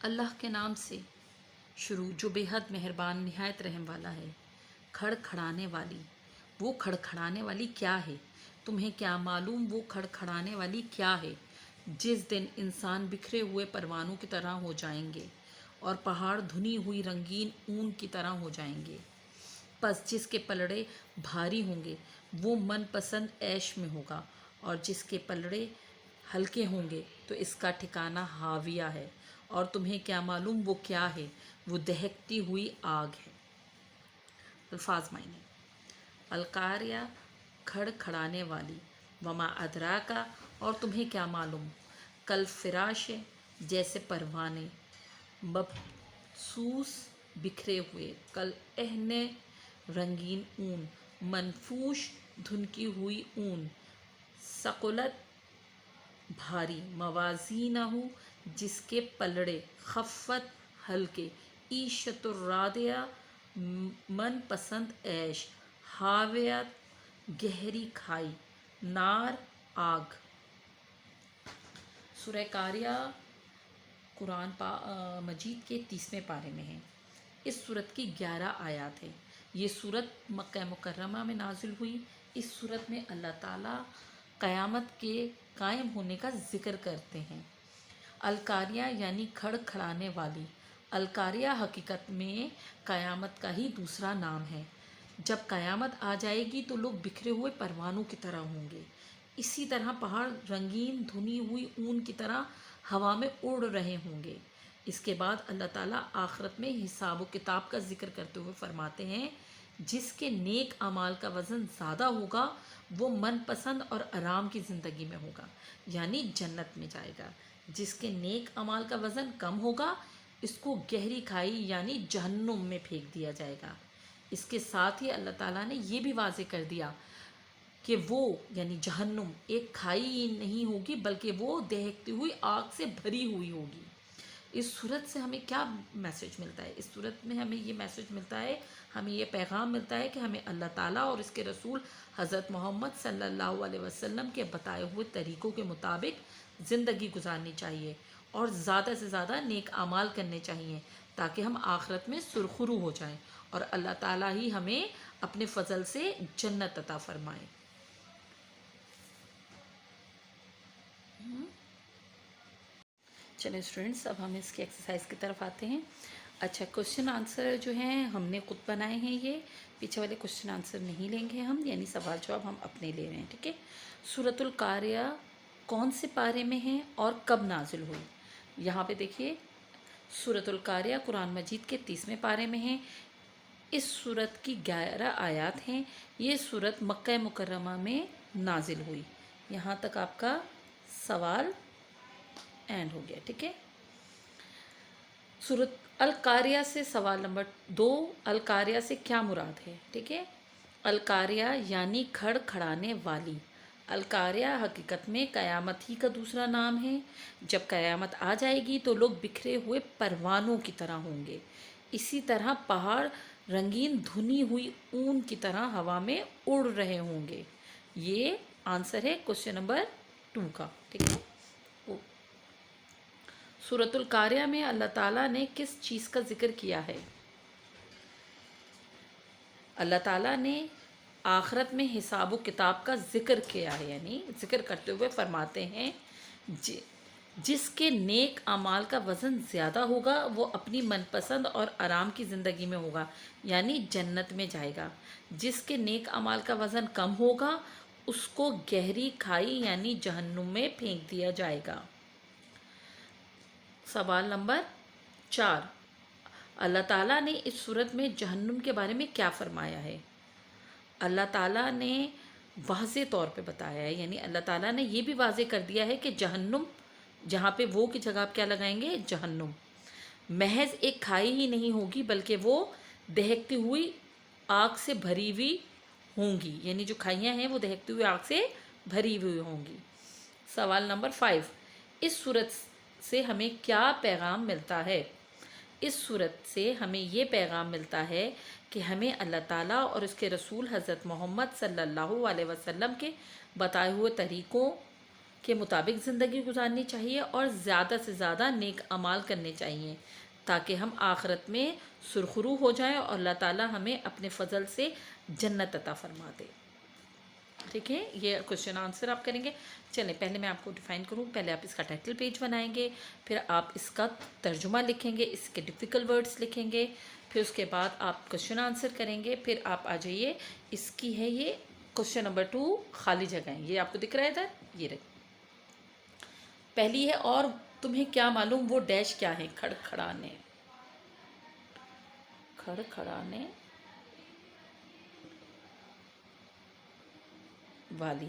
अल्लाह के नाम से शुरू जो बेहद मेहरबान निहायत रहम वाला है। खड़खड़ाने वाली, वो खड़खड़ाने वाली क्या है? तुम्हें क्या मालूम वो खड़खड़ाने वाली क्या है? जिस दिन इंसान बिखरे हुए परवानों की तरह हो जाएंगे और पहाड़ धुनी हुई रंगीन ऊन की तरह हो जाएंगे। बस जिसके पलड़े भारी होंगे वो मनपसंद ऐश में होगा, और जिसके पलड़े हल्के होंगे तो इसका ठिकाना हाविया है। और तुम्हें क्या मालूम वो क्या है? वो दहकती हुई आग है। अल्फाज मायने। अलकारिया, खड़खड़ाने वाली। वमा अदरा का, और तुम्हें क्या मालूम। कल फिराश, जैसे परवाने। मबसूस, बिखरे हुए। कल एहने, रंगीन ऊन। मनफूश, धुनकी हुई ऊन। सकुलत, भारी। मवाजीनहु, जिसके पलड़े। खफ़त, हल्के। ईशतुर्रादिया, मन पसंद ऐश। हावियत, गहरी खाई। नार, आग। सूरह कारिया कुरान मजीद के 30वें पारे में है। इस सूरत की 11 आयत है। ये सूरत मक्का मुकर्रमा में नाजिल हुई। इस सूरत में अल्लाह ताला क़यामत के कायम होने का ज़िक्र करते हैं। अलकारिया यानी खड़खड़ाने वाली। अलकारिया हकीकत में क़यामत का ही दूसरा नाम है। जब क़यामत आ जाएगी तो लोग बिखरे हुए परवानों की तरह होंगे। इसी तरह पहाड़ रंगीन धुनी हुई ऊन की तरह हवा में उड़ रहे होंगे। इसके बाद अल्लाह ताला आखिरत में हिसाब व किताब का जिक्र करते हुए फरमाते हैं, जिसके नेक अमाल का वज़न ज़्यादा होगा वो मनपसंद और आराम की ज़िंदगी में होगा, यानी जन्नत में जाएगा। जिसके नेक अमाल का वज़न कम होगा इसको गहरी खाई यानी जहन्नुम में फेंक दिया जाएगा। इसके साथ ही अल्लाह ताला ने ये भी वाज़े कर दिया कि वो यानी जहन्नुम एक खाई नहीं होगी, बल्कि वो दहकती हुई आग से भरी हुई होगी। इस सूरत से हमें क्या मैसेज मिलता है? इस सूरत में हमें ये मैसेज मिलता है, हमें ये पैगाम मिलता है कि हमें अल्लाह ताला और इसके रसूल हज़रत मोहम्मद सल्लल्लाहु अलैहि वसल्लम के बताए हुए तरीक़ों के मुताबिक ज़िंदगी गुजारनी चाहिए और ज़्यादा से ज़्यादा नेक आमाल करने चाहिए, ताकि हम आखिरत में सुरखरू हो जाएं और अल्लाह ताला ही हमें अपने फ़ज़ल से जन्नत अता फ़रमाए। चलिए स्टूडेंट्स, अब हम इसकी एक्सरसाइज की तरफ आते हैं। अच्छा, क्वेश्चन आंसर जो हैं हमने खुद बनाए हैं, ये पीछे वाले क्वेश्चन आंसर नहीं लेंगे हम, यानी सवाल जवाब हम अपने ले रहे हैं, ठीक है। सूरतुल कारिया कौन से पारे में है और कब नाजिल हुई? यहाँ पे देखिए, सूरतुल कारिया कुरान मजीद के 30वें पारे में है। इस सूरत की 11 आयत हैं। ये सूरत मक्का मुकर्रमा में नाजिल हुई। यहाँ तक आपका सवाल एंड हो गया, ठीक है। सूरत अल-कारिया से सवाल नंबर 2, अल-कारिया से क्या मुराद है, ठीक है। अल-कारिया यानी खड़खड़ाने वाली। अल-कारिया हकीकत में क़यामत ही का दूसरा नाम है। जब क़यामत आ जाएगी तो लोग बिखरे हुए परवानों की तरह होंगे। इसी तरह पहाड़ रंगीन धुनी हुई ऊन की तरह हवा में उड़ रहे होंगे। ये आंसर है क्वेश्चन नंबर 2 का, ठीक है। सूरतुल कारिया में अल्लाह ताला ने किस चीज़ का जिक्र किया है? अल्लाह ताला ने आखिरत में हिसाब व किताब का जिक्र किया है, यानी जिक्र करते हुए फरमाते हैं, जिसके नेक अमाल का वज़न ज़्यादा होगा वो अपनी मनपसंद और आराम की ज़िंदगी में होगा, यानी जन्नत में जाएगा। जिसके नेक अमाल का वज़न कम होगा उसको गहरी खाई यानी जहन्नुम में फेंक दिया जाएगा। सवाल नंबर 4, अल्लाह ताला ने इस सूरत में जहन्नुम के बारे में क्या फ़रमाया है? अल्लाह ताला ने वाज़े तौर पे बताया है, यानी अल्लाह ताला ने ये भी वाज़े कर दिया है कि जहन्नुम, जहाँ पे वो की जगह आप क्या लगाएंगे? जहन्नुम महज एक खाई ही नहीं होगी, बल्कि वो दहकती हुई आग से भरी हुई होंगी, यानी जो खाइयाँ हैं वो दहकती हुई आग से भरी हुई होंगी। सवाल नंबर 5, इस सूरत से हमें क्या पैगाम मिलता है? इस सूरत से हमें ये पैगाम मिलता है कि हमें अल्लाह ताला और उसके रसूल हज़रत मोहम्मद सल्लल्लाहु अलैहि वसल्लम के बताए हुए तरीक़ों کے مطابق زندگی گزارنی چاہیے اور زیادہ سے زیادہ نیک اعمال کرنے چاہیے تاکہ ہم آخرت میں سرخرو ہو جائیں اور اللہ تعالیٰ ہمیں اپنے فضل سے جنت عطا فرما دے. ٹھیک ہے، یہ کوشچن آنسر آپ کریں گے. چلیں پہلے میں آپ کو ڈیفائن کروں. پہلے آپ اس کا ٹائٹل پیج بنائیں گے، پھر آپ اس کا ترجمہ لکھیں گے، اس کے ڈیفیکلٹ ورڈز لکھیں گے، پھر اس کے بعد آپ کوشچن آنسر کریں گے. پھر آپ آ جائیے، اس کی ہے یہ کوشچن نمبر 2 خالی جگہیں. یہ آپ کو دکھ رہا ہے ادھر، یہ رہے. پہلی ہے، اور تمہیں کیا معلوم وہ ڈیش کیا ہے؟ کھڑکھڑانے. کھڑکھڑانے والی.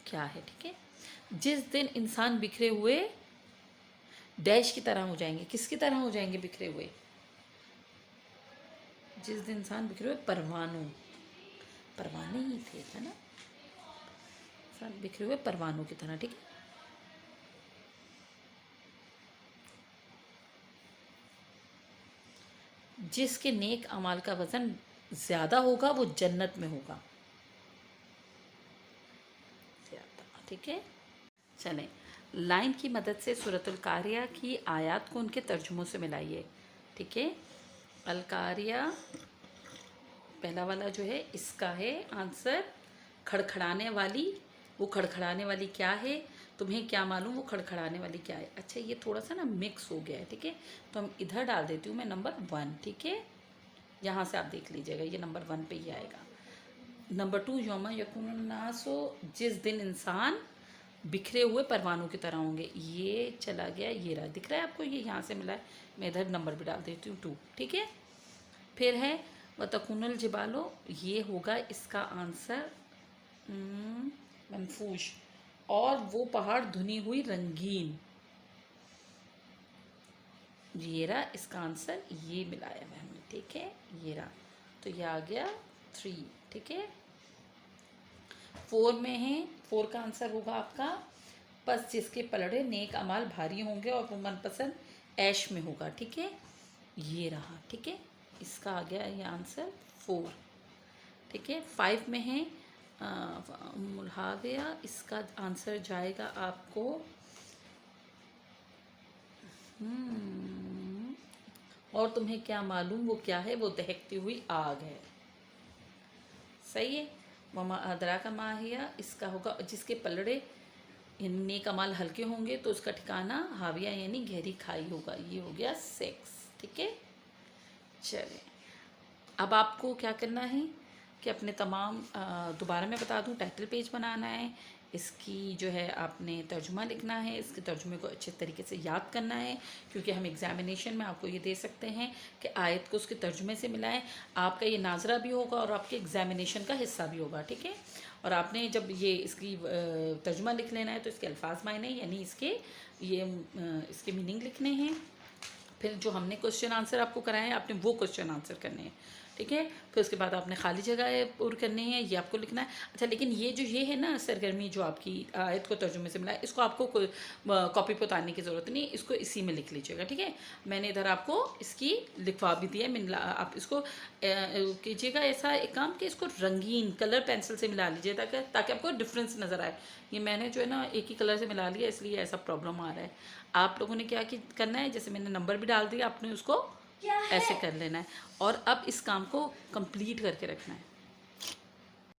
کیا ہے؟ ٹھیک ہے. جس دن انسان بکھرے ہوئے ڈیش کی طرح ہو جائیں گے. کس کی طرح ہو جائیں گے بکھرے ہوئے؟ جس دن انسان بکھرے ہوئے پروانوں. پروانے ہی تھے، ہے نا؟ انسان بکھرے ہوئے پروانوں کی طرح. ٹھیک ہے. جس کے نیک اعمال کا وزن زیادہ ہوگا وہ جنت میں ہوگا. زیادہ. ٹھیک ہے. چلیں، لائن کی مدد سے سورۃ القاریہ کی آیات کو ان کے ترجموں سے ملائیے. ٹھیک ہے. القاریہ پہلا والا جو ہے اس کا ہے آنسر کھڑکھڑانے والی. وہ کھڑکھڑانے والی کیا ہے؟ تمہیں کیا معلوم وہ کھڑکھڑانے والی کیا ہے؟ اچھا، یہ تھوڑا سا نا مکس ہو گیا ہے. ٹھیک ہے، تو ہم ادھر ڈال دیتی ہوں میں نمبر 1. ٹھیک ہے، یہاں سے آپ دیکھ لیجئے گا، یہ نمبر 1 پہ ہی آئے گا. نمبر 2 یوم یکون الناس، جس دن انسان بکھرے ہوئے پروانوں کی طرح ہوں گے. یہ چلا گیا، یہ رہا. دکھ رہا ہے آپ کو؟ یہ یہاں سے ملا ہے. میں ادھر نمبر بھی ڈال دیتی ہوں 2. ٹھیک ہے. پھر ہے وَتَكُونُ الْجِبَالُ، یہ ہوگا اس کا آنسر منفوش، اور وہ پہاڑ دھنی ہوئی رنگین. یہ رہا اس کا آنسر، یہ ملایا ہوا ہم نے. ٹھیک ہے، یہ رہا. تو یہ آ گیا 3. ٹھیک ہے. 4 میں ہے، 4 کا آنسر ہوگا آپ کا پس جس کے پلڑے نیک اعمال بھاری ہوں گے اور وہ من پسند عیش میں ہوگا. ٹھیک ہے، یہ رہا. ٹھیک ہے، اس کا آ گیا یہ آنسر 4. ٹھیک ہے. 5 میں ہے الحاویہ، اس کا آنسر جائے گا آپ کو اور تمہیں کیا معلوم وہ کیا ہے؟ وہ دہکتی ہوئی آگ ہے. صحیح ہے. وما ادراک ما ہی، اس کا ہوگا جس کے پلڑے نیک اعمال ہلکے ہوں گے تو اس کا ٹھکانہ حاویہ یعنی گہری کھائی ہوگا. یہ ہو گیا 6. ٹھیک ہے. چلیں، اب آپ کو کیا کرنا ہے کہ اپنے تمام دوبارہ میں بتا دوں، ٹائٹل پیج بنانا ہے، اس کی جو ہے آپ نے ترجمہ لکھنا ہے، اس کے ترجمے کو اچھے طریقے سے یاد کرنا ہے، کیونکہ ہم ایگزامینیشن میں آپ کو یہ دے سکتے ہیں کہ آیت کو اس کے ترجمے سے ملائیں. آپ کا یہ ناظرہ بھی ہوگا اور آپ کے ایگزامینیشن کا حصہ بھی ہوگا. ٹھیک ہے. اور آپ نے جب یہ اس کی ترجمہ لکھ لینا ہے تو اس کے الفاظ معنی یعنی اس کے میننگ لکھنے ہیں. پھر جو ہم نے کوشچن آنسر آپ کو کرائے ہیں، آپ نے وہ کوشچن آنسر کرنے ہیں. ٹھیک ہے. پھر اس کے بعد آپ نے خالی جگہ پور کرنی ہے، یہ آپ کو لکھنا ہے. اچھا، لیکن یہ ہے نا سرگرمی جو آپ کی آیت کو ترجمے سے ملا ہے، اس کو آپ کو کاپی پہ اتارنے کی ضرورت نہیں، اس کو اسی میں لکھ لیجیے گا. ٹھیک ہے. میں نے ادھر آپ کو اس کی لکھوا بھی دیا ہے. آپ اس کو کیجیے گا ایسا ایک کام کہ اس کو رنگین کلر پینسل سے ملا لیجیے تاکہ آپ کو ڈفرینس نظر آئے. یہ میں نے جو ہے نا ایک ہی کلر سے ملا لیا، اس لیے ایسا پرابلم آ رہا ہے. آپ لوگوں نے کیا کرنا ہے، جیسے میں نے نمبر بھی ڈال دیا، آپ نے اس کو ایسے کر لینا ہے اور اب اس کام کو کمپلیٹ کر کے رکھنا ہے.